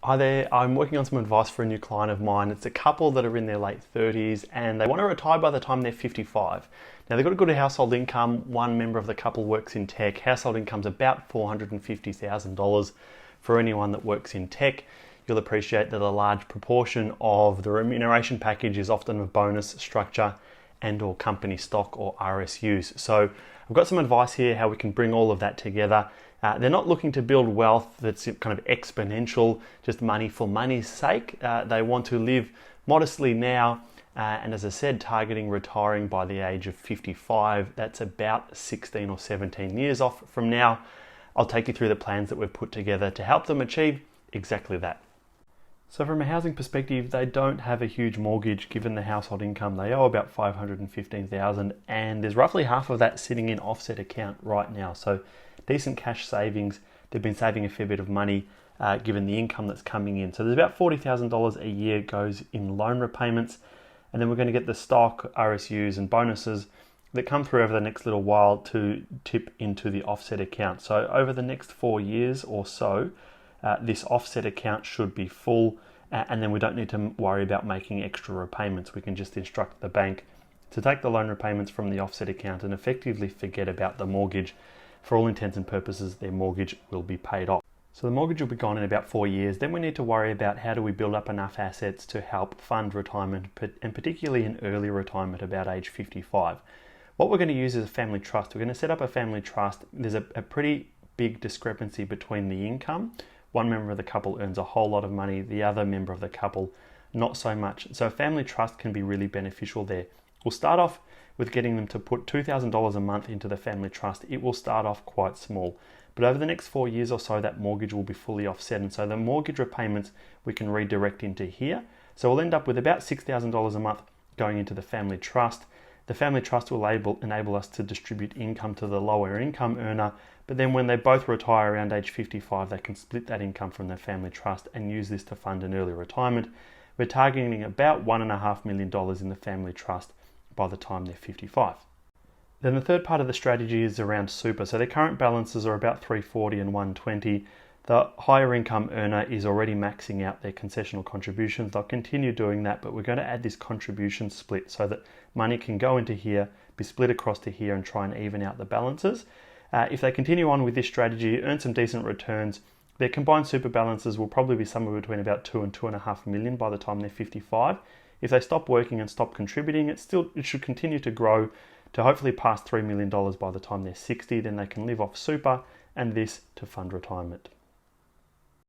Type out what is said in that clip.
Hi there, I'm working on some advice for a new client of mine. It's a couple that are in their late 30s and they want to retire by the time they're 55. Now they've got a good household income. One member of the couple works in tech. Household income's about $450,000 for anyone that works in tech. You'll appreciate that a large proportion of the remuneration package is often a bonus structure and or company stock or RSUs. So I've got some advice here how we can bring all of that together. They're not looking to build wealth that's kind of exponential, just money for money's sake. They want to live modestly now, and as I said, targeting retiring by the age of 55. That's about 16 or 17 years off from now. I'll take you through the plans that we've put together to help them achieve exactly that. So from a housing perspective, they don't have a huge mortgage given the household income. They owe about $515,000 and there's roughly half of that sitting in offset account right now. So decent cash savings. They've been saving a fair bit of money given the income that's coming in. So there's about $40,000 a year goes in loan repayments. And then we're going to get the stock, RSUs and bonuses that come through over the next little while to tip into the offset account. So over the next 4 years or so, this offset account should be full, and then we don't need to worry about making extra repayments. We can just instruct the bank to take the loan repayments from the offset account and effectively forget about the mortgage. For all intents and purposes, their mortgage will be paid off. So the mortgage will be gone in about 4 years. Then we need to worry about how do we build up enough assets to help fund retirement, and particularly in early retirement about age 55. What we're going to use is a family trust. We're going to set up a family trust. There's a pretty big discrepancy between the income. One member of the couple earns a whole lot of money, the other member of the couple not so much. So a family trust can be really beneficial there. We'll start off with getting them to put $2,000 a month into the family trust. It will start off quite small, but over the next 4 years or so, that mortgage will be fully offset. And so the mortgage repayments we can redirect into here. So we'll end up with about $6,000 a month going into the family trust. The family trust will enable us to distribute income to the lower income earner, but then when they both retire around age 55, they can split that income from their family trust and use this to fund an early retirement. We're targeting about $1.5 million in the family trust by the time they're 55. Then the third part of the strategy is around super. So their current balances are about 340 and 120. The higher income earner is already maxing out their concessional contributions. They'll continue doing that, but we're going to add this contribution split so that money can go into here, be split across to here and try and even out the balances. If they continue on with this strategy, earn some decent returns, their combined super balances will probably be somewhere between about 2 and 2.5 million by the time they're 55. If they stop working and stop contributing, it should continue to grow to hopefully pass $3 million by the time they're 60. Then they can live off super and this to fund retirement.